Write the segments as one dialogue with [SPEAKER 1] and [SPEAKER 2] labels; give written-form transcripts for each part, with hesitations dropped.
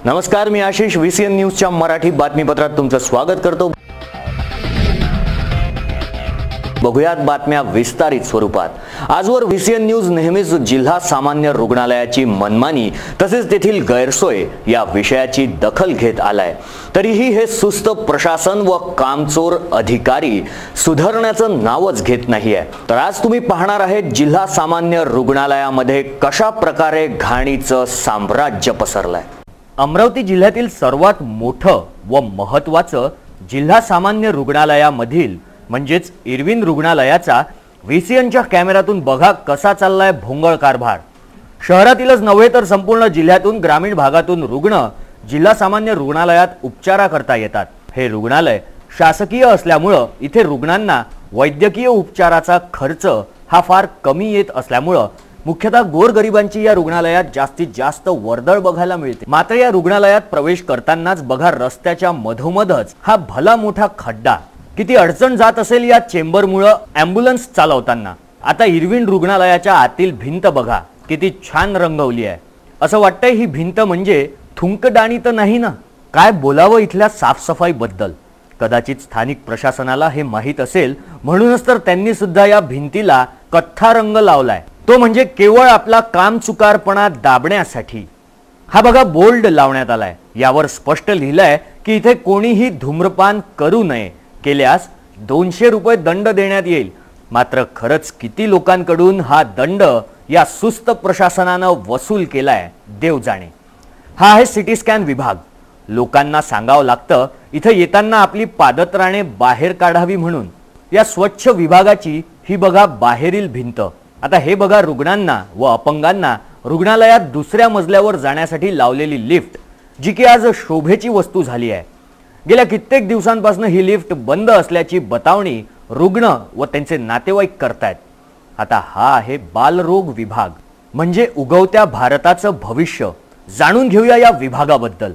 [SPEAKER 1] नमस्कार, मी आशिष VCN न्यूजच्या मराठी बातमीपत्रात तुमचं स्वागत करतो। बघूयात बातम्या विस्तारित स्वरूपात। आजवर VCN न्यूज नेहमीच जिल्हा सामान्य रुग्णालयाची मनमानी तसेच तेथील गैरसोय या विषयाची दखल घेत आलाय। तरीही हे सुस्त प्रशासन व कामचोर अधिकारी सुधारण्याचं नावच घेत नाहीये। तर आज तुम्ही पाहणार आहेत जिल्हा सामान्य रुग्णालयामध्ये कशा प्रकारे घाणीचं साम्राज्य पसरलंय। अमरावती जिल्ह्यातील सर्वात मोठं व महत्त्वाचं जिल्हा सामान्य रुग्णालयामधील म्हणजेच इरविन रुग्णालयाचा VCNच्या कॅमेऱ्यातून बघा कसा चाललाय भोंगळ कारभार। शहरातीलच नव्हे तर संपूर्ण जिल्ह्यातून ग्रामीण भागातून रुग्ण जिल्हा सामान्य रुग्णालयात उपचाराकरता येतात। हे रुग्णालय शासकीय असल्यामुळे इथे रुग्णांना वैद्यकीय उपचाराचा खर्च हा फार कमी येत असल्यामुळे मुख्यतः गोरगरिबांची या रुग्णालयात जास्तीत जास्त वर्दळ बघायला मिळते। मात्र या रुग्णालयात प्रवेश करतानाच बघा रस्त्याच्या मधोमधच हा भला मोठा खड्डा। किती अडचण जात असेल या चेंबरमुळे ॲम्ब्युलन्स चालवताना। आता इरविन रुग्णालयाच्या आतील भिंत बघा किती छान रंगवली आहे। असं वाटतंय ही भिंत म्हणजे थुंकडाणी तर नाही ना। काय बोलावं इथल्या साफसफाई बद्दल। कदाचित स्थानिक प्रशासनाला हे माहीत असेल म्हणूनच तर त्यांनी सुद्धा या भिंतीला कथ्था रंग लावलाय, तो म्हणजे केवळ आपला कामचुकारपणा दाबण्यासाठी। हा बघा बोल्ड लावण्यात आलाय, यावर स्पष्ट लिहिलंय की इथे कोणीही धूम्रपान करू नये, केल्यास 200 रुपये दंड देण्यात येईल। मात्र खरंच किती लोकांकडून हा दंड या सुस्त प्रशासनानं वसूल केलाय देव जाणे। हा आहे सिटी स्कॅन विभाग। लोकांना सांगावं लागतं इथे येताना आपली पादत्राणे बाहेर काढावी म्हणून। या स्वच्छ विभागाची ही बघा बाहेरील भिंत। आता हे बघा रुग्णांना व अपंगांना रुग्णालयात दुसऱ्या मजल्यावर जाण्यासाठी लावलेली लिफ्ट, जी की आज शोभेची वस्तू झाली आहे। गेल्या कित्येक दिवसांपासून ही लिफ्ट बंद असल्याची बतावणी रुग्ण व त्यांचे नातेवाईक करतायत। आता हा आहे बालरोग विभाग, म्हणजे उगवत्या भारताचं भविष्य। जाणून घेऊया या विभागाबद्दल।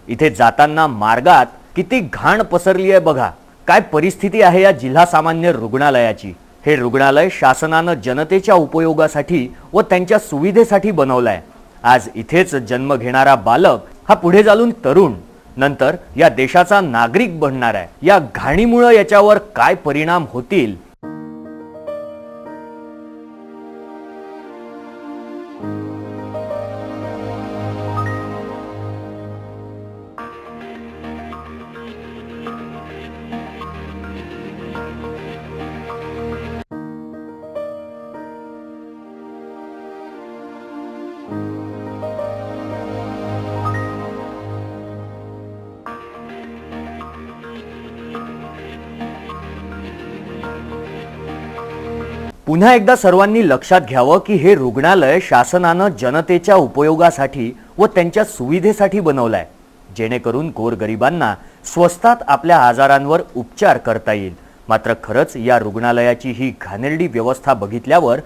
[SPEAKER 1] इथे जाताना मार्गात किती घाण पसरली आहे बघा। काय परिस्थिती आहे या जिल्हा सामान्य रुग्णालयाची। हे रुग्णालय शासनानं जनतेच्या उपयोगासाठी व त्यांच्या सुविधेसाठी बनवलंय। आज इथेच जन्म घेणारा बालक हा पुढे चालून तरुण, नंतर या देशाचा नागरिक बनणार आहे। या घाणीमुळे याच्यावर काय परिणाम होतील। पुन्हा एकदा सर्वांनी लक्षात घ्यावं की हे रुग्णालय शासनानं जनतेच्या उपयोगासाठी व त्यांच्या सुविधेसाठी बनवलंय, जेणेकरून गोरगरिबांना स्वस्तात आपल्या आजारांवर उपचार करता येईल। मात्र खरंच या रुग्णालयाची ही घाणेरडी व्यवस्था बघितल्यावर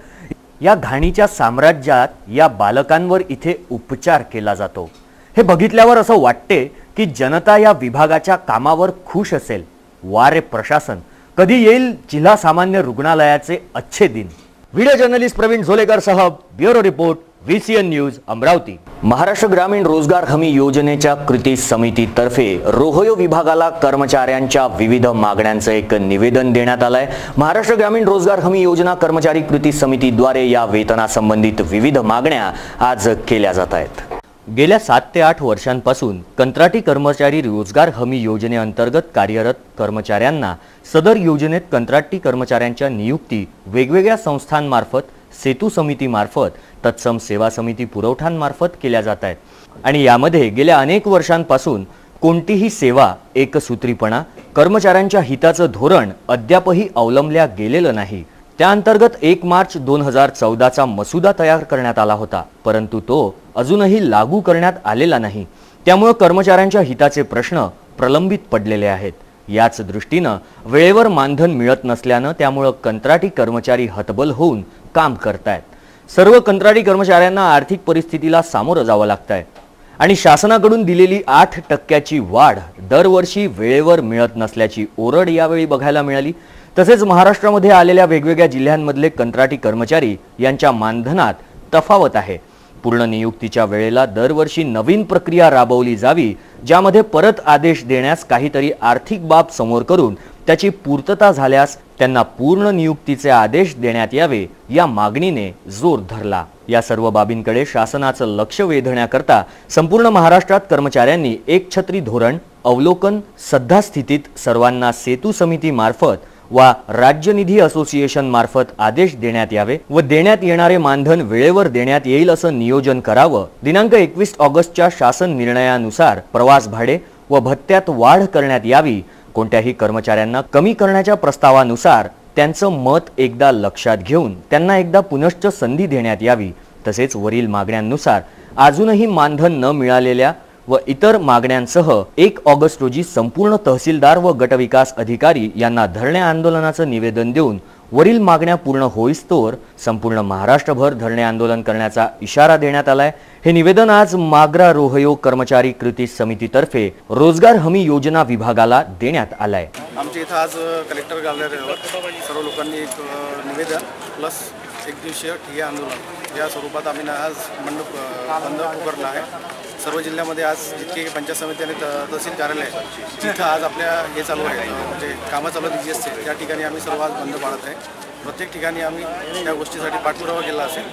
[SPEAKER 1] या घाणीच्या साम्राज्यात या बालकांवर इथे उपचार केला जातो हे बघितल्यावर असं वाटते की जनता या विभागाच्या कामावर खुश असेल। वारे प्रशासन, कधी येईल जिल्हा सामान्य रुग्णालयाचे अच्छे दिन। व्हिडिओ जर्नलिस्ट प्रवीण झोलेकर सह bureau report VCN news Amravati. Maharashtra ग्रामीण रोजगार हमी योजनेच्या कृती समितीतर्फे रोहयो विभागाला कर्मचाऱ्यांच्या विविध मागण्यांचं एक निवेदन देण्यात आलंय। महाराष्ट्र ग्रामीण रोजगार हमी योजना कर्मचारी कृती समितीद्वारे या वेतनासंबंधित विविध मागण्या आज केल्या जात आहेत। गेल्या 7 ते 8 वर्षांपासून कंत्राटी कर्मचारी रोजगार हमी योजनेअंतर्गत कार्यरत कर्मचाऱ्यांना सदर योजनेत कंत्राटी कर्मचाऱ्यांच्या नियुक्ती वेगवेगळ्या संस्थांमार्फत, सेतू समितीमार्फत, तत्सम सेवा समिती पुरवठांमार्फत केल्या जात आहेत। आणि यामध्ये गेल्या अनेक वर्षांपासून कोणतीही सेवा एकसूत्रीपणा, कर्मचाऱ्यांच्या हिताचं धोरण अद्यापही अवलंबल्या गेलेलं नाही। त्या अंतर्गत 1 मार्च 2014चा मसुदा तयार करण्यात आला होता, परंतु तो अजूनही लागू करण्यात आलेला नाही। त्यामुळे कर्मचाऱ्यांच्या हिताचे प्रश्न प्रलंबित पडलेले आहेत। याच दृष्टीनं वेळेवर मानधन मिळत नसल्यानं त्यामुळे कंत्राटी कर्मचारी हतबल होऊन काम करतायत। सर्व कंत्राटी कर्मचाऱ्यांना आर्थिक परिस्थितीला सामोरं जावं लागतंय आणि शासनाकडून दिलेली 8% वाढ दरवर्षी वेळेवर मिळत नसल्याची ओरड यावेळी बघायला मिळाली। तसेच महाराष्ट्रामध्ये आलेल्या वेगवेगळ्या जिल्ह्यांमधले कंत्राटी कर्मचारी यांच्या मानधनात तफावत आहे। संपूर्ण नियुक्तीच्या वेळेला दरवर्षी नवीन प्रक्रिया राबवली जावी, ज्यामध्ये परत आदेश देण्यास काहीतरी आर्थिक बाब समोर करून त्याची पूर्तता झाल्यास त्यांना पूर्ण नियुक्तीचे आदेश देण्यात यावे, या मागणीने जोर धरला। या सर्व बाबींकडे शासनाचं लक्ष वेधण्याकरता संपूर्ण महाराष्ट्रात कर्मचाऱ्यांनी एक छत्री धोरण अवलोकन सद्यस्थितीत सर्वांना सेतू समिती मार्फत वा राज्य निधी असोसिएशन मार्फत आदेश देण्यात यावे व देण्यात येणारे मानधन वेळेवर देण्यात येईल असं नियोजन करावं। दिनांक 21 ऑगस्टच्या शासन निर्णयानुसार प्रवास भाडे व भत्त्यात वाढ करण्यात यावी। कोणत्याही कर्मचाऱ्यांना कमी करण्याच्या प्रस्तावानुसार त्यांचं मत एकदा लक्षात घेऊन त्यांना एकदा पुनश्च संधी देण्यात यावी। तसेच वरील मागण्यांनुसार अजूनही मानधन न मिळालेल्या व इतर मागण्यांसह 1 ऑगस्ट रोजी संपूर्ण तहसीलदार व गटविकास अधिकारी यांना धरणे आंदोलनाचं निवेदन देऊन वरील मागण्या पूर्ण होईस्तोवर संपूर्ण महाराष्ट्रभर धरणे आंदोलन करण्याचा इशारा देण्यात आलाय। हे निवेदन आज माग्रा रोहयोग कर्मचारी कृती समितीतर्फे रोजगार हमी योजना विभागाला देण्यात आलाय।
[SPEAKER 2] आमच्या इथं आज कलेक्टर कार्यालयावर सर्व लोकांनी एक निवेदन प्लस एक दिवसीय ठिय्या आंदोलन या स्वरूपात आम्ही आज मंडप बंद पुकारला आहे। सर्व जिल्ह्यामध्ये आज जितके पंचायत समिती आणि तहसील कार्यालय जिथं आज आपल्या हे चालू आहे म्हणजे कामं चालू आहेत DGSचे त्या ठिकाणी आम्ही सर्व आज बंद पाळत आहे। प्रत्येक ठिकाणी आम्ही त्या गोष्टीसाठी पाठपुरावा केला असेल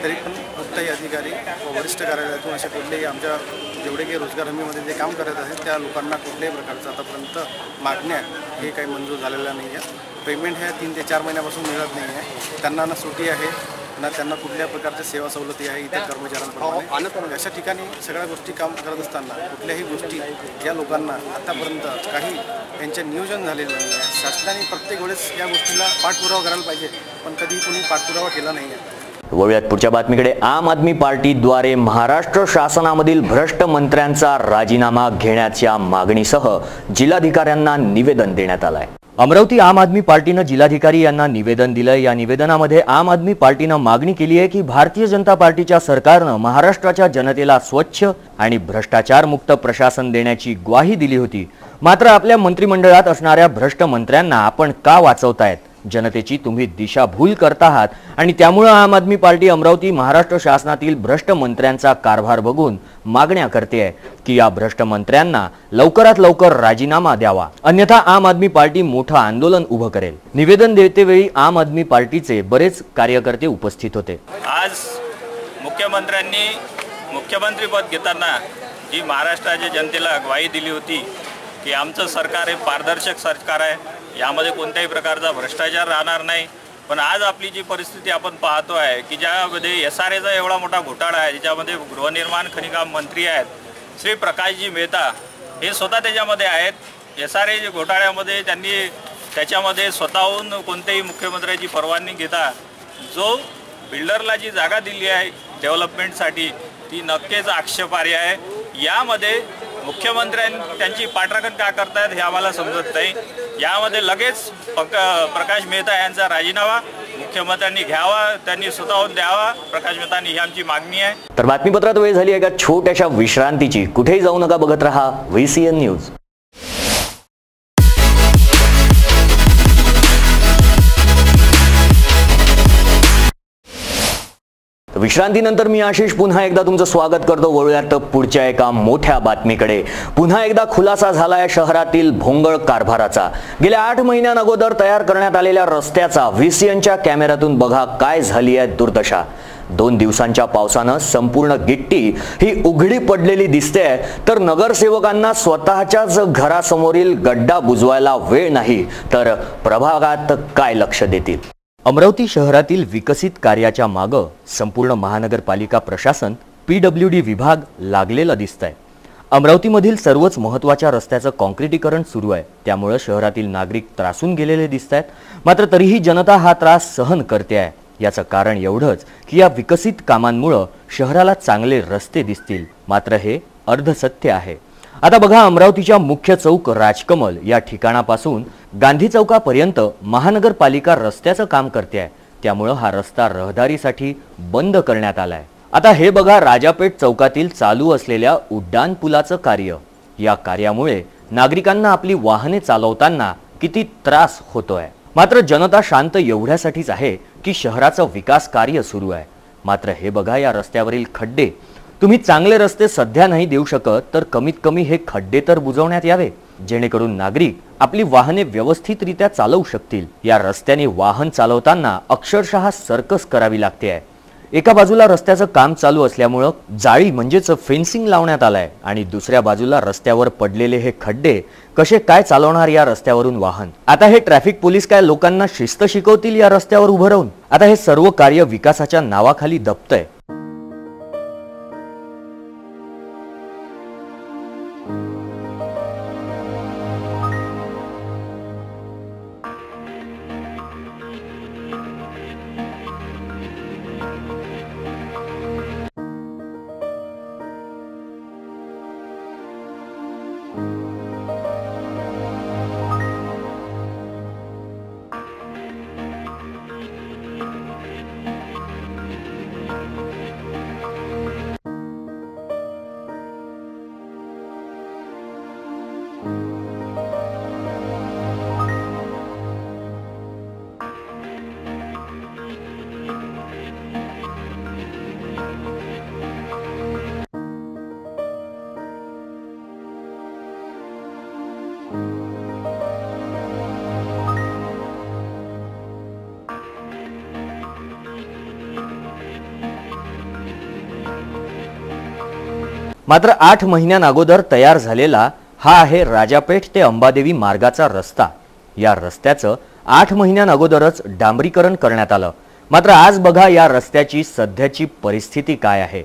[SPEAKER 2] तरी पण कुठलाही अधिकारी व वरिष्ठ कार्यालयातून असे कुठलेही आमच्या जेवढे काही रोजगार हमीमध्ये जे काम करत आहेत त्या लोकांना कुठल्याही प्रकारचं आतापर्यंत मागण्या हे काही मंजूर झालेल्या नाही आहे। पेमेंट ह्या 3 ते 4 महिन्यापासून मिळत नाही आहे। त्यांना ना सुट्टी आहे ना त्यांना कुठल्या प्रकारच्या सेवा सवलती आहे इतर कर्मचाऱ्यांप्रमाणे। अशा ठिकाणी सगळ्या गोष्टी काम करत असताना कुठल्याही गोष्टी या लोकांना आतापर्यंत काही यांचे नियोजन झालेलं नाही आहे। शासनाने प्रत्येक वेळेस या गोष्टीला पाठपुरावा करायला पाहिजे पण कधी कोणी पाठपुरावा केला नाही आहे।
[SPEAKER 1] वळूयात पुढच्या बातमीकडे। आम आदमी पार्टीद्वारे महाराष्ट्र शासनामधील भ्रष्ट मंत्र्यांचा राजीनामा घेण्याच्या मागणीसह जिल्हाधिकाऱ्यांना निवेदन देण्यात आलंय। अमरावती आम आदमी पार्टीनं जिल्हाधिकारी यांना निवेदन दिलंय। या निवेदनामध्ये आम आदमी पार्टीनं मागणी केली आहे की भारतीय जनता पार्टीच्या सरकारनं महाराष्ट्राच्या जनतेला स्वच्छ आणि भ्रष्टाचार मुक्त प्रशासन देण्याची ग्वाही दिली होती, मात्र आपल्या मंत्रिमंडळात असणाऱ्या भ्रष्ट मंत्र्यांना आपण का वाचवतायत? जनतेची तुम्ही दिशाभूल करत आहात आणि त्यामुळे आम आदमी पार्टी अमरावती महाराष्ट्र शासनातील भ्रष्ट मंत्र्यांचा कारभार बघून मागण्या करते की या भ्रष्ट मंत्र्यांना लवकरात लवकर राजीनामा द्यावा, अन्यथा आम आदमी पार्टी मोठं आंदोलन उभं करेल। निवेदन देतेवेळी आम आदमी पार्टीचे बरेच कार्यकर्ते उपस्थित होते।
[SPEAKER 3] आज मुख्यमंत्र्यांनी मुख्यमंत्रीपद घेताना जी महाराष्ट्राच्या जनतेला ग्वाही दिली होती की आमचं सरकार हे पारदर्शक सरकार आहे, यामध्ये कोणत्याही प्रकारचा भ्रष्टाचार राहणार नाही, पण आज आपली जी परिस्थिती आपण पाहतो आहे की ज्यामध्ये SRAचा एवढा मोठा घोटाळा आहे, ज्याच्यामध्ये गृहनिर्माण खनिकाम मंत्री आहेत श्री प्रकाशजी मेहता हे स्वतः त्याच्यामध्ये आहेत। SRA घोटाळ्यामध्ये त्यांनी त्याच्यामध्ये स्वतःहून कोणत्याही मुख्यमंत्र्याची परवानगी घेता जो बिल्डरला जी जागा दिली आहे डेव्हलपमेंटसाठी ती नक्कीच आक्षेपार्ह आहे। यामध्ये मुख्यमंत्र्यांनी त्यांची पाठराखण का करतायत हे आम्हाला समजत नाही। यामध्ये लगेच प्रकाश मेहता यांचा राजीनामा मुख्यमंत्र्यांनी घ्यावा, त्यांनी स्वतःहून द्यावा प्रकाश मेहतांनी, ही आमची मागणी आहे।
[SPEAKER 1] तर बातमीपत्रात वेळ झाली एका छोट्याशा विश्रांतीची। कुठेही जाऊ नका, बघत रहा VCN न्यूज। विश्रांतीनंतर मी आशिष पुन्हा एकदा तुमचं स्वागत करतो। वळूयात पुढच्या एका मोठ्या बातमीकडे। पुन्हा एकदा खुलासा झालाय शहरातील भोंगळ कारभाराचा। गेल्या 8 महिन्यांअगोदर तयार करण्यात आलेल्या रस्त्याचा VCNच्या कॅमेऱ्यातून बघा काय झाली आहे दुर्दशा। 2 दिवसांच्या पावसानं संपूर्ण गिट्टी ही उघडी पडलेली दिसते, तर नगरसेवकांना स्वतःच्याच घरासमोरील गड्डा बुजवायला वेळ नाही तर प्रभागात काय लक्ष देतील? अमरावती शहरातील विकसित कार्याच्या मागे संपूर्ण महानगरपालिका प्रशासन PWD विभाग लागलेला दिसतंय। अमरावतीमधील सर्वच महत्त्वाच्या रस्त्याचं काँक्रिटीकरण सुरू आहे, त्यामुळे शहरातील नागरिक त्रासून गेलेले दिसतात। मात्र तरीही जनता हा त्रास सहन करते आहे। याचं कारण एवढंच की या विकसित कामांमुळे शहराला चांगले रस्ते दिसतील, मात्र हे अर्धसत्य आहे। आता बघा, अमरावतीच्या मुख्य चौक राजकमल या ठिकाणापासून गांधी चौकापर्यंत महानगरपालिका रस्त्याचं काम करते आहे, त्यामुळे हा रस्ता रहदारीसाठी बंद करण्यात आलाय। आता हे बघा, राजापेठ चौकातील चालू असलेल्या उड्डाण पुलाचं कार्य। या कार्यामुळे नागरिकांना आपली वाहने चालवताना किती त्रास होतोय, मात्र जनता शांत एवढ्यासाठीच आहे की शहराचं विकास कार्य सुरू आहे। मात्र हे बघा या रस्त्यावरील खड्डे. तुम्ही चांगले रस्ते सध्या नाही देऊ शकत तर कमीत कमी हे खड्डे तर बुजवण्यात यावे, जेणेकरून नागरिक आपली वाहने व्यवस्थितरित्या चालवू शकतील. या रस्त्याने वाहन चालवताना अक्षरशः सर्कस करावी लागते आहे. एका बाजूला रस्त्याचं काम चालू असल्यामुळे जाळी म्हणजेच फेन्सिंग लावण्यात आलाय आणि दुसऱ्या बाजूला रस्त्यावर पडलेले हे खड्डे. कसे काय चालवणार या रस्त्यावरून वाहन? आता हे ट्रॅफिक पोलीस काय लोकांना शिस्त शिकवतील या रस्त्यावर उभं राहून? आता हे सर्व कार्य विकासाच्या नावाखाली दबतंय. मात्र 8 महिन्यांअगोदर तयार झालेला हा आहे राजापेठ ते अंबादेवी मार्गाचा रस्ता. या रस्त्याचं 8 महिन्यांअगोदरच डांबरीकरण करण्यात आलं. मात्र आज बघा या रस्त्याची सध्याची परिस्थिती काय आहे.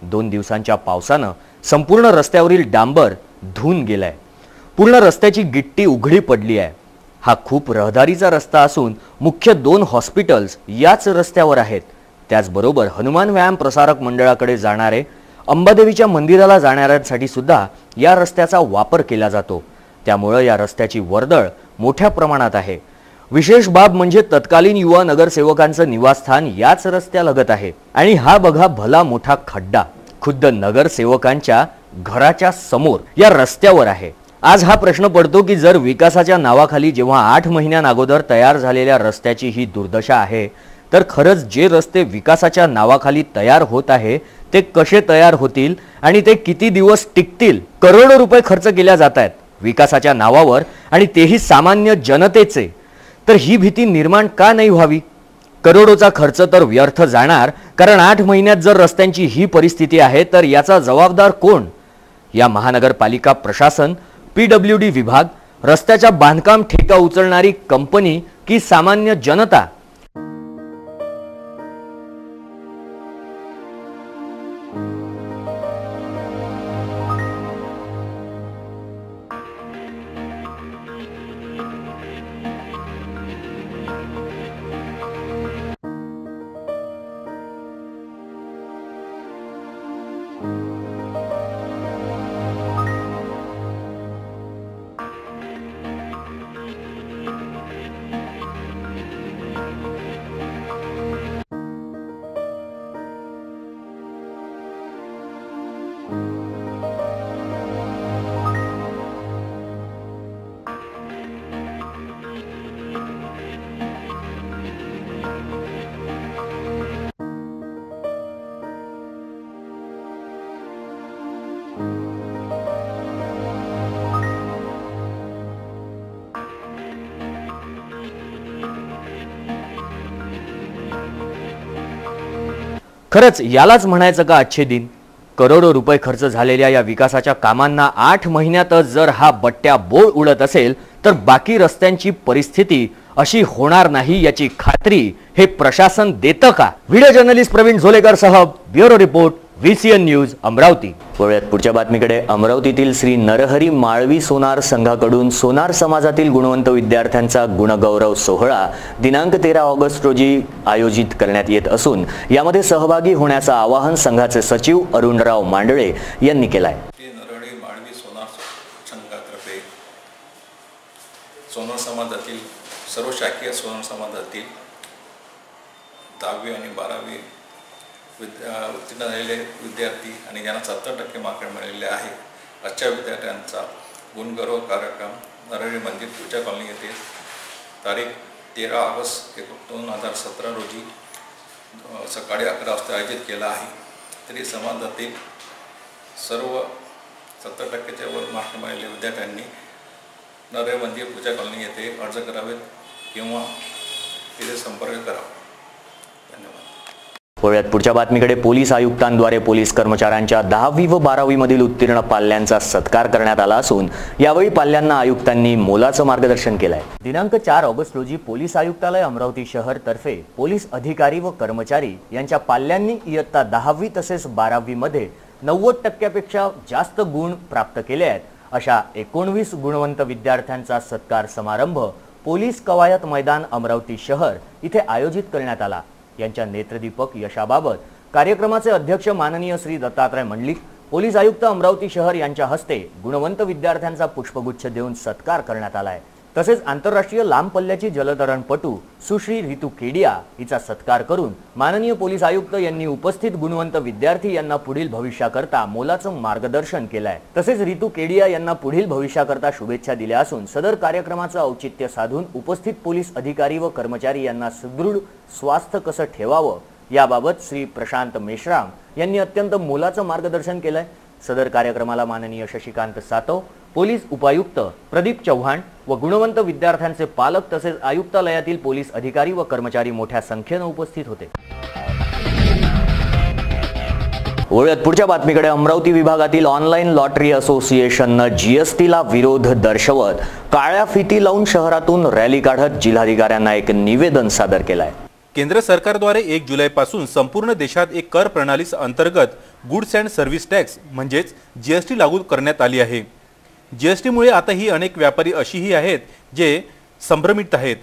[SPEAKER 1] 2 दिवसांच्या पावसानं संपूर्ण रस्त्यावरील डांबर धुवून गेलाय. पूर्ण रस्त्याची गिट्टी उघडी पडली आहे. हा खूप रहदारीचा रस्ता असून मुख्य 2 हॉस्पिटल्स याच रस्त्यावर आहेत. त्याचबरोबर हनुमान व्यायाम प्रसारक मंडळाकडे जाणारे अंबादेवीच्या मंदिराला जाणाऱ्यांसाठी सुद्धा या रस्त्याचा वापर केला जातो. त्यामुळे या रस्त्याची वर्दळ मोठ्या प्रमाणात आहे. विशेष बाब म्हणजे तत्कालीन युवा नगरसेवकांचं निवासस्थान याच रस्त्यालगत आहे आणि हा बघा भला मोठा खड्डा खुद्द नगरसेवकांच्या घराच्या समोर या रस्त्यावर आहे. आज हा प्रश्न पडतो की जर विकासाच्या नावाखाली जेव्हा 8 महिन्यांअगोदर तयार झालेल्या रस्त्याची ही दुर्दशा आहे तर खरंच जे रस्ते विकासाच्या नावाखाली तयार होत आहे ते कसे तयार होतील आणि ते किती दिवस टिकतील? करोडो रुपये खर्च केल्या जात आहेत विकासाच्या नावावर आणि तेही सामान्य जनतेचे. तर ही भीती निर्माण का नाही व्हावी? करोडोचा खर्च तर व्यर्थ जाणार, कारण 8 महिन्यात जर रस्त्यांची ही परिस्थिती आहे तर याचा जबाबदार कोण? या महानगरपालिका प्रशासन, PWD विभाग, रस्त्याच्या बांधकाम ठेका उचलणारी कंपनी की सामान्य जनता? खरंच यालाच म्हणायचं का अच्छे दिन? करोडो रुपये खर्च झालेल्या या विकासाच्या कामांना 8 महिन्यातच जर हा बट्ट्या बोळ उडत असेल तर बाकी रस्त्यांची परिस्थिती अशी होणार नाही याची खात्री हे प्रशासन देतं का? व्हिडिओ जर्नलिस्ट प्रवीण झोलेकर सह bureau report, VCN news, Amravati. वळूयात पुढच्या बातमीकडे. अमरावतीतील श्री नरहरी माळवी सोनार संघाकडून सोनार समाजातील गुणवंत विद्यार्थ्यांचा गुणगौरव सोहळा दिनांक 13 ऑगस्ट रोजी आयोजित करण्यात येत असून यामध्ये सहभागी होण्याचं आवाहन संघाचे सचिव अरुणराव मांडळे यांनी केलं आहे.
[SPEAKER 4] नरहरी माळवी सोनार संघातर्फे सोनार समाजातील सर्व शाखीय सोनार समाजातील 10वी आणि 12वी उत्तीर्ण झालेले विद्यार्थी आणि ज्यांना 70% मार्क मिळालेले आहे अशा विद्यार्थ्यांचा गुणगौरव कार्यक्रम नरहरी मंदिर पूजा कॉलनी येथे तारीख 13 ऑगस्ट 2017 रोजी सकाळी 11 वाजता आयोजित केला आहे। तरी समाजातील सर्व 70%च्या वर मार्क मिळालेल्या विद्यार्थ्यांनी नरहरी मंदिर पूजा कॉलनी येथे अर्ज करावेत किंवा तिथे संपर्क करावा। धन्यवाद।
[SPEAKER 1] वळूयात पुढच्या बातमीकडे। पोलीस आयुक्तांद्वारे पोलीस कर्मचाऱ्यांच्या 10वी व 12वी मधील उत्तीर्ण पाल्यांचा सत्कार करण्यात आला असून यावेळी पाल्यांना आयुक्तांनी मोलाचं मार्गदर्शन केलंय। दिनांक 4 ऑगस्ट रोजी पोलीस आयुक्तालय अमरावती शहर तर्फे पोलीस अधिकारी व कर्मचारी यांच्या पाल्यांनी इयत्ता 10वी तसेच 12वी मध्ये 90% जास्त गुण प्राप्त केले आहेत अशा 19 गुणवंत विद्यार्थ्यांचा सत्कार समारंभ पोलीस कवायत मैदान अमरावती शहर इथे आयोजित करण्यात आला। यांच्या नेत्रदीपक यशाबाबत कार्यक्रमाचे अध्यक्ष माननीय श्री दत्तात्रय मंडलिक, पोलीस आयुक्त अमरावती शहर यांच्या हस्ते गुणवंत विद्यार्थ्यांचा पुष्पगुच्छ देऊन सत्कार करण्यात आलाय। तसेच आंतरराष्ट्रीय लांब पल्ल्याची जलतरणपटू सुश्री रितू केडिया हिचा सत्कार करून माननीय पोलीस आयुक्त यांनी उपस्थित गुणवंत विद्यार्थी यांना पुढील भविष्याकरता मोलाचं मार्गदर्शन केलंय। तसेच रितू केडिया यांना पुढील भविष्याकरता शुभेच्छा दिल्या असून सदर कार्यक्रमाचं औचित्य साधून उपस्थित पोलीस अधिकारी व कर्मचारी यांना सुदृढ स्वास्थ्य कसं ठेवावं याबाबत श्री प्रशांत मेश्राम यांनी अत्यंत मोलाचं मार्गदर्शन केलंय। सदर कार्यक्रमाला माननीय शशिकांत सातव, पोलीस उपायुक्त प्रदीप चव्हाण व गुणवंत विद्यार्थ्यांचे पालक तसेच आयुक्तालयातील पोलीस अधिकारी व कर्मचारी मोठ्या संख्येने उपस्थित होते। वळूयात पुढच्या बातमीकडे। अमरावती विभागातील ऑनलाईन लॉटरी असोसिएशननं जीएसटीला विरोध दर्शवत काळ्या फिती लावून शहरातून रॅली काढत जिल्हाधिकाऱ्यांना एक निवेदन सादर केलंय।
[SPEAKER 5] केंद्र सरकारद्वारे 1 जुलैपासून संपूर्ण देशात एक कर प्रणाली अंतर्गत गुड्स अँड सर्व्हिस टॅक्स म्हणजेच जीएसटी लागू करण्यात आली आहे। जीएसटीमुळे आता ही अनेक व्यापारी अशीही आहेत जे संभ्रमित आहेत।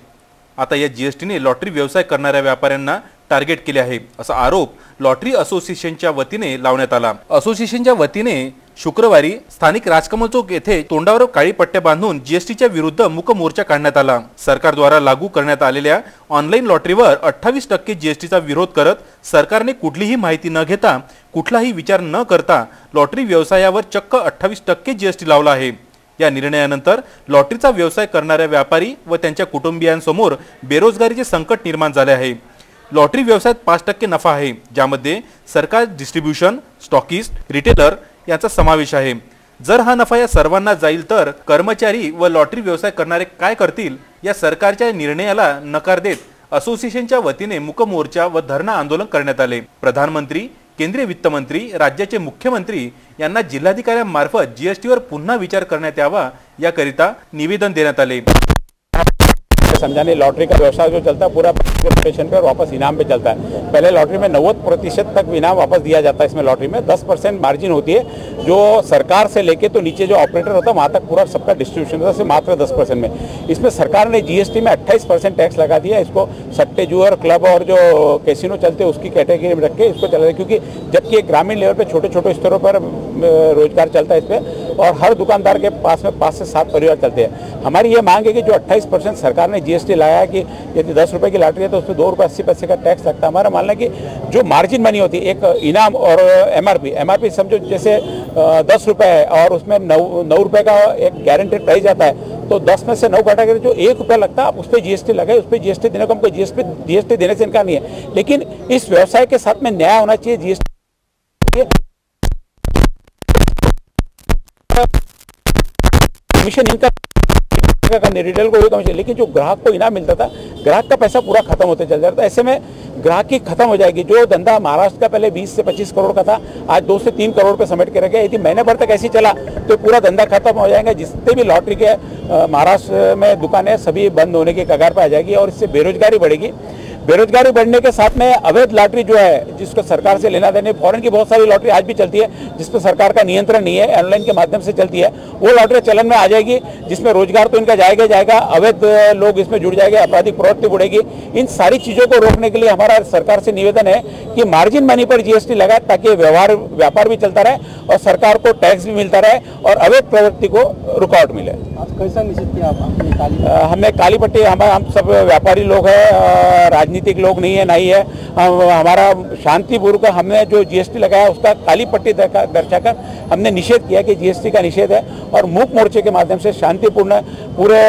[SPEAKER 5] आता या जीएसटीने लॉटरी व्यवसाय करणाऱ्या व्यापाऱ्यांना टार्गेट केले आहे असा आरोप लॉटरी असोसिएशनच्या वतीने लावण्यात आला। असोसिएशनच्या वतीने शुक्रवारी स्थानिक राजकमल चौक येथे तोंडावर काळी पट्ट्या बांधून जीएसटीच्या विरुद्ध मूक मोर्चा काढण्यात आला। सरकारद्वारा लागू करण्यात आलेल्या ऑनलाईन लॉटरीवर 28% जीएसटीचा विरोध करत सरकारने कुठलीही माहिती न घेता कुठलाही विचार न करता लॉटरी व्यवसायावर चक्क 28% जीएसटी लावला आहे। या निर्णयानंतर लॉटरीचा व्यवसाय करणाऱ्या व्यापारी व त्यांच्या कुटुंबियांसमोर बेरोजगारीचे संकट निर्माण झाले आहे। लॉटरी व्यवसायात 5% नफा आहे, ज्यामध्ये सरकार, डिस्ट्रीब्युशन, स्टॉकिस्ट, रिटेलर यांचा समावेश आहे। जर हा नफा या सर्वांना जाईल तर कर्मचारी व लॉटरी व्यवसाय करणारे काय करतील? या सरकारच्या निर्णयाला नकार देत असोसिएशनच्या वतीने मूक मोर्चा व धरणा आंदोलन करण्यात आले। प्रधानमंत्री, केंद्रीय वित्तमंत्री, राज्याचे मुख्यमंत्री यांना जिल्हाधिकाऱ्यांमार्फत जीएसटीवर पुन्हा विचार करण्यात यावा याकरिता निवेदन देण्यात आले।
[SPEAKER 6] समझाने लॉटरी का व्यवसाय जो चलता है पूरा पार्टिसिपेशन पर वापस इनाम पे चलता है। पहले लॉटरी में 90% तक इनाम वापस दिया जाता है। इसमें लॉटरी में 10% मार्जिन होती है जो सरकार से लेके तो नीचे जो ऑपरेटर होता है वहाँ तक पूरा सबका डिस्ट्रीब्यूशन होता है, मात्र 10% में। इसमें सरकार ने जीएसटी में 28% टैक्स लगा दिया। इसको सट्टे जुआ क्लब और जो कैसीनो चलते हैं उसकी कैटेगरी में रख के इसको चला, क्योंकि जबकि ग्रामीण लेवल पे छोटे छोटे स्तरों पर रोजगार चलता है इस पर और हर दुकानदार के पास में 5 से 7 परिवार चलते हैं। हमारी ये मांग है कि जो 28% सरकार ने जीएसटी लाया है कि यदि 10 रुपये की लॉटरी है तो उसमें 2 रुपये 80 पैसे का टैक्स लगता है। हमारा मानना है कि जो मार्जिन मनी होती है, एक इनाम और एमआरपी समझो जैसे 10 रुपये है और उसमें 9 रुपये का एक गारंटेड प्राइस आता है, तो 10 में से 9 काटा कर जो 1 रुपया लगता है आप उस पर जीएसटी लगाए। उस पर जीएसटी देने को हमको जीएसटी देने से इनकार नहीं है, लेकिन इस व्यवसाय के साथ में न्याय होना चाहिए। जीएसटी कमीशन इनका रिटेल को कमीशन, लेकिन जो ग्राहक को इनाम मिलता था, ग्राहक का पैसा पूरा खत्म होते चल जाता है। ऐसे में ग्राहक की खत्म हो जाएगी। जो धंधा महाराष्ट्र का पहले 20 से 25 करोड़ का था, आज 2 से 3 करोड़ पे समेट के रखे। यदि महीने भर तक ऐसी चला तो पूरा धंधा खत्म हो जाएगा। जितने भी लॉटरी के महाराष्ट्र में दुकानें सभी बंद होने के कगार पर आ जाएगी और इससे बेरोजगारी बढ़ेगी। बेरोजगारी बढ़ने के साथ में अवैध लॉटरी जो है जिसको सरकार से लेना देने, फॉरेन की बहुत सारी लॉटरी आज भी चलती है जिस पर सरकार का नियंत्रण नहीं है, ऑनलाइन के माध्यम से चलती है, वो लॉटरी चलन में आ जाएगी, जिसमें रोजगार तो इनका जाएगा, अवैध लोग इसमें जुड़ जाएंगे, आपराधिक प्रवृत्ति बढ़ेगी। इन सारी चीज़ों को रोकने के लिए हमारा सरकार से निवेदन है कि मार्जिन मनी पर जीएसटी लगाए ताकि व्यापार भी चलता रहे और सरकार को टैक्स भी मिलता रहे और अवैध प्रवृत्ति को रुकावट मिले।
[SPEAKER 2] कैसा निश्चित किया आपने?
[SPEAKER 6] हमने काली पट्टी, हम सब व्यापारी लोग हैं, राजनीतिक लोग नहीं है, नहीं है। हमारा शांतिपूर्वक हमने जो जीएसटी लगाया उसका काली पट्टी दर्शाकर हमने निषेध किया कि जीएसटी का निषेध है और मूक मोर्चे के माध्यम से शांतिपूर्ण पूरे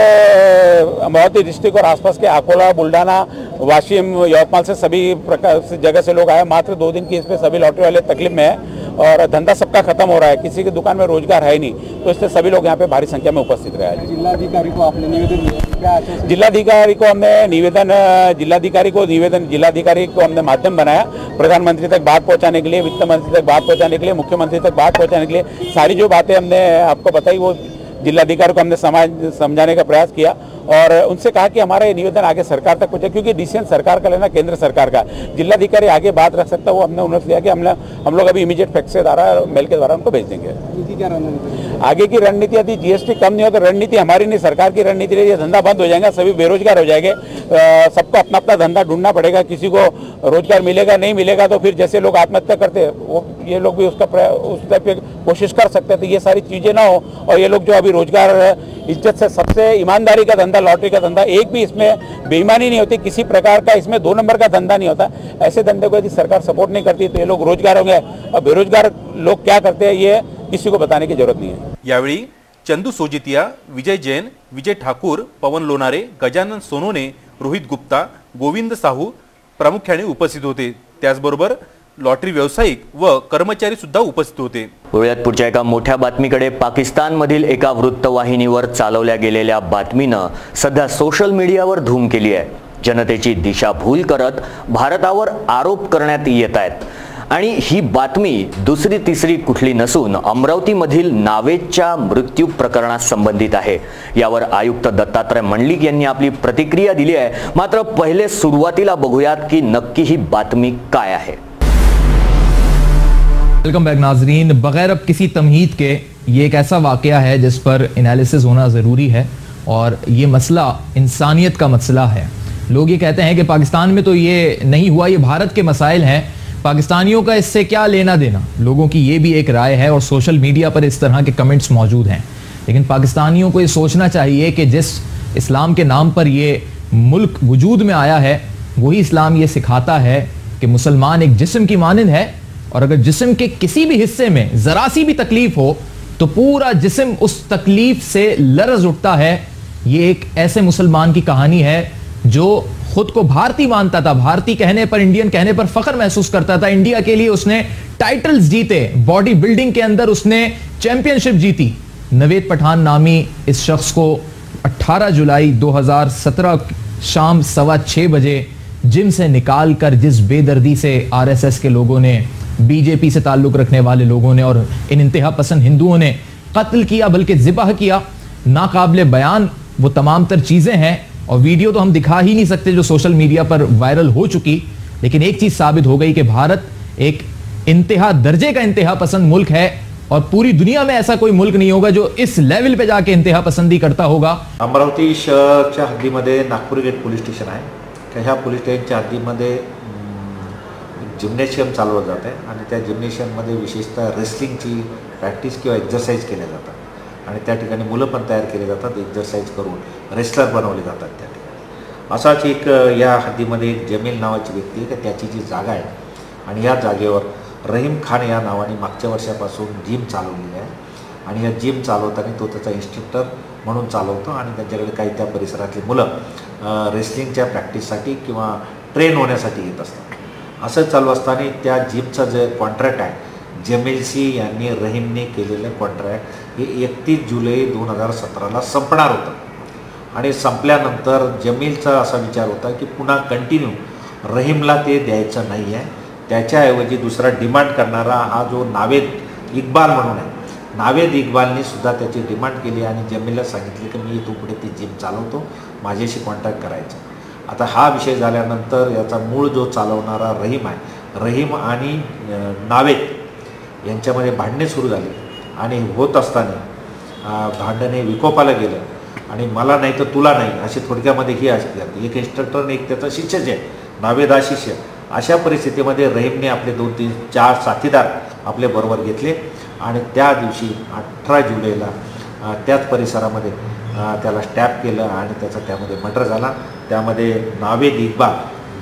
[SPEAKER 6] अमरावती डिस्ट्रिक्ट और आसपास के अकोला, बुल्ढाना, वाशिम यवतमाल से सभी प्रकार से जगह से लोग आए। मात्र 2 दिन की इसमें सभी लॉटरी वाले तकलीफ में है और धंधा सबका खत्म हो रहा है, किसी की दुकान में रोजगार है ही नहीं, तो इसलिए सभी लोग यहाँ पे भारी संख्या में उपस्थित रहे।
[SPEAKER 2] जिलाधिकारी को आपने निवेदन दिया?
[SPEAKER 6] जिलाधिकारी को हमने माध्यम बनाया प्रधानमंत्री तक बात पहुंचाने के लिए, वित्त मंत्री तक बात पहुंचाने के लिए, मुख्यमंत्री तक बात पहुंचाने के लिए। सारी जो बातें हमने आपको बताई वो जिलाधिकारी को हमने समझाने का प्रयास किया और उनसे कहा कि हमारा ये निवेदन आगे सरकार तक पहुंचे, क्योंकि डिसीजन सरकार का लेना केंद्र सरकार का। जिलाधिकारी आगे बात रख सकता है, वो हमने उन्होंने लिया कि हम लोग अभी इमीडिएट फैक्स के द्वारा मेल के द्वारा उनको भेज देंगे।
[SPEAKER 2] क्या रणनीति
[SPEAKER 6] आगे की रणनीति? यदि जीएसटी कम नहीं हो तो रणनीति हमारी नहीं, सरकार की रणनीति रही। ये धंधा बंद हो जाएगा, सभी बेरोजगार हो जाएंगे, सबको अपना अपना धंधा ढूंढना पड़ेगा, किसी को रोजगार मिलेगा नहीं मिलेगा तो फिर जैसे लोग आत्महत्या करते हैं वो ये लोग भी उस टाइप की कोशिश कर सकते हैं। तो ये सारी चीजें ना हो और ये लोग जो अभी रोजगार इज्जत से सबसे ईमानदारी का धंधा, लॉटरी का धंधा, एक भी इसमें बेईमानी नहीं होती, किसी प्रकार का इसमें 2 नंबर का धंधा नहीं होता। ऐसे धंधे को यदि सरकार सपोर्ट नहीं करती तो ये लोग रोजगार होंगे और बेरोजगार लोग क्या करते हैं ये किसी को बताने की जरूरत नहीं है।
[SPEAKER 5] यावेळी चंदू सोजितिया, विजय जैन, विजय ठाकूर, पवन लोनारे, गजानन सोनोने, रोहित गुप्ता, गोविंद साहू प्रामुख्याने उपस्थित होते। त्याचबरोबर लॉटरी व्यावसायिक व कर्मचारी सुद्धा उपस्थित होते।
[SPEAKER 1] वळूयात पुढच्या एका मोठ्या बातमीकडे। पाकिस्तानमधील एका वृत्तवाहिनीवर चालवल्या गेलेल्या बातमीनं सध्या सोशल मीडियावर धूम केली आहे। जनतेची दिशाभूल करत भारतावर आरोप करण्यात येत आहेत आणि ही बातमी दुसरी तिसरी कुठली नसून अमरावतीमधील नावेदच्या मृत्यू प्रकरणात संबंधित आहे। यावर आयुक्त दत्तात्रय मंडलिक यांनी आपली प्रतिक्रिया दिली आहे। मात्र पहिले सुरुवातीला बघूयात की नक्की ही बातमी काय आहे।
[SPEAKER 7] वेलकम बैक नाजरीन। बगैर अब किसी तमहीद के ये एक ऐसा वाकया है जिस पर एनालिसिस होना ज़रूरी है और ये मसला इंसानियत का मसला है। लोग ये कहते हैं कि पाकिस्तान में तो ये नहीं हुआ, ये भारत के मसाइल हैं, पाकिस्तानियों का इससे क्या लेना देना। लोगों की ये भी एक राय है और सोशल मीडिया पर इस तरह के कमेंट्स मौजूद हैं। लेकिन पाकिस्तानियों को ये सोचना चाहिए कि जिस इस्लाम के नाम पर ये मुल्क वजूद में आया है वही इस्लाम ये सिखाता है कि मुसलमान एक जिस्म की मानिंद है और अगर जिस्म के किसी भी हिस्से में ज़रा सी भी तकलीफ हो तो पूरा जिस्म उस तकलीफ से लरज उठता है। ये एक ऐसे मुसलमान की कहानी है जो खुद को भारतीय मानता था, भारतीय कहने पर, इंडियन कहने पर फख्र महसूस करता था। इंडिया के लिए उसने टाइटल्स जीते, बॉडी बिल्डिंग के अंदर उसने चैंपियनशिप जीती। नवेद पठान नामी इस शख्स को 18 जुलाई 2017 शाम 6:15 बजे जिम से निकालकर जिस बेदर्दी से आरएसएस के लोगों ने, बीजेपी से ताल्लुक रखने वाले लोगों ने और इन इंतहा पसंद हिंदुओं ने कत्ल किया, बल्कि ज़िबाह किया, नाकाबिले बयान वो तमाम तर चीज़ें हैं। और वीडियो तो हम दिखा ही नहीं सकते जो सोशल मीडिया पर वायरल हो चुकी। लेकिन एक चीज़ साबित हो गई कि भारत एक इंतहा दर्जे का इंतहा पसंद मुल्क है और पूरी दुनिया में ऐसा कोई मुल्क नहीं होगा जो इस लेवल पे जाके इंतहा पसंदी करता होगा।
[SPEAKER 8] अमरावती शहराच्या हद्दीमध्ये नागपूर गेट पोलीस स्टेशन आहे। त्या ह्या पोलीस स्टेशनच्या हद्दीमध्ये जिम्नॅशियम चालवलं जातं आहे आणि त्या जिम्नॅशियममध्ये विशेषतः रेसलिंगची प्रॅक्टिस किंवा एक्झरसाईज केल्या जातात आणि त्या ठिकाणी मुलं पण तयार केले जातात, एक्झरसाईज करून रेसलर बनवले जातात त्या ठिकाणी। असाच एक या हद्दीमध्ये एक जमील नावाची व्यक्ती आहे, त्याची जी जागा आहे आणि या जागेवर रहीम खान या नावाने मागच्या वर्षापासून जिम चालवलेली आहे आणि या जिम चालवताना तो त्याचा इन्स्ट्रक्टर म्हणून चालवतो आणि त्यांच्याकडे काही त्या परिसरातली मुलं रेसलिंगच्या प्रॅक्टिससाठी किंवा ट्रेन होण्यासाठी येत असतात। असं चालू असताना त्या जिमचा जे कॉन्ट्रॅक्ट आहे जमीलसी यांनी रहीमने केलेलं कॉन्ट्रॅक्ट हे 31 जुलै 2017ला संपणार होतं आणि संपल्यानंतर जमीलचा असा विचार होता की पुन्हा कंटिन्यू रहीमला ते द्यायचं नाही आहे, त्याच्याऐवजी दुसरा डिमांड करणारा हा जो नावेद इक्बाल म्हणून आहे, नावेद इक्बालने सुद्धा त्याची डिमांड केली आणि जमीलला सांगितले की मी इथून पुढे ती जिम चालवतो, माझ्याशी कॉन्टॅक्ट करायचं। आता हा विषय झाल्यानंतर याचा मूळ जो चालवणारा रहीम आहे, रहीम आणि नावेद यांच्यामध्ये भांडणे सुरू झाली आणि होत असताना भांडणे विकोपाला गेलं आणि मला नाही तर तुला नाही अशी थोडक्यामध्ये ही असते। एक इन्स्ट्रक्टर आणि एक त्याचा शिष्यच आहे, नावेद हा शिष्य। अशा परिस्थितीमध्ये रहीमने आपले 2, 3, 4 साथीदार आपले बरोबर घेतले आणि त्या दिवशी 18 जुलैला त्याच परिसरामध्ये त्याला स्टॅप केलं आणि त्याचा त्यामध्ये मर्डर झाला। त्यामध्ये नावेद इक्बाल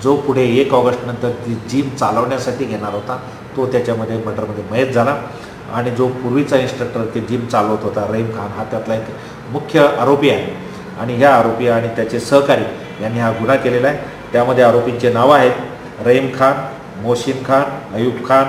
[SPEAKER 8] जो पुढे 1 ऑगस्टनंतर ती जिम चालवण्यासाठी घेणार होता तो त्याच्यामध्ये मर्डरमध्ये मयत झाला आणि जो पूर्वीचा इन्स्ट्रक्टर ते जिम चालवत होता रहीम खान हा त्यातला एक मुख्य आरोपी आहे आणि ह्या आरोपी आणि त्याचे सहकारी यांनी हा गुन्हा केलेला आहे त्यामध्ये आरोपींचे नावं आहेत रहीम खान, मोहसिन खान, अयूब खान,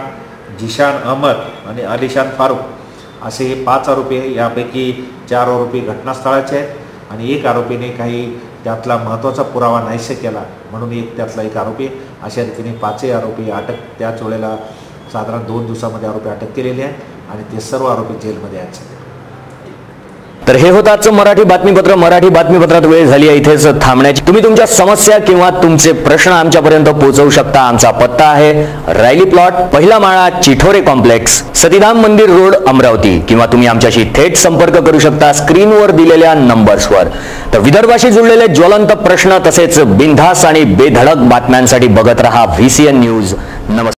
[SPEAKER 8] जिशान अहमद आणि अलिशान फारूक असे हे 5 आरोपी आहे. यापैकी 4 आरोपी घटनास्थळाचे आहेत आणि एक आरोपीने काही त्यातला महत्त्वाचा पुरावा नाहीसे केला म्हणून त्यातला एक आरोपी. अशा रीतीने 5 आरोपी अटक त्याच वेळेला साधारण 2 दिवसामध्ये आरोपी अटक केलेले आहेत आणि ते सर्व आरोपी जेलमध्ये आहेत.
[SPEAKER 1] तर हे होतं आजचं मराठी बातमीपत्र. मराठी बातमीपत्रात वेळ झाली आहे इथेच थांबण्याची. तुम्ही तुमच्या समस्या किंवा तुमचे प्रश्न आमच्यापर्यंत पोहोचवू शकता. आमचा पत्ता आहे रायली प्लॉट, पहिला माळा, चिठोरे कॉम्प्लेक्स, सतीधाम मंदिर रोड, अमरावती. किंवा तुम्ही आमच्याशी थेट संपर्क करू शकता स्क्रीनवर दिलेल्या नंबर्सवर. तर विदर्भाशी जुळलेले ज्वलंत प्रश्न तसेच बिनधास्त आणि बेधडक बातम्यांसाठी बघत रहा VCN न्यूज. नमस्कार.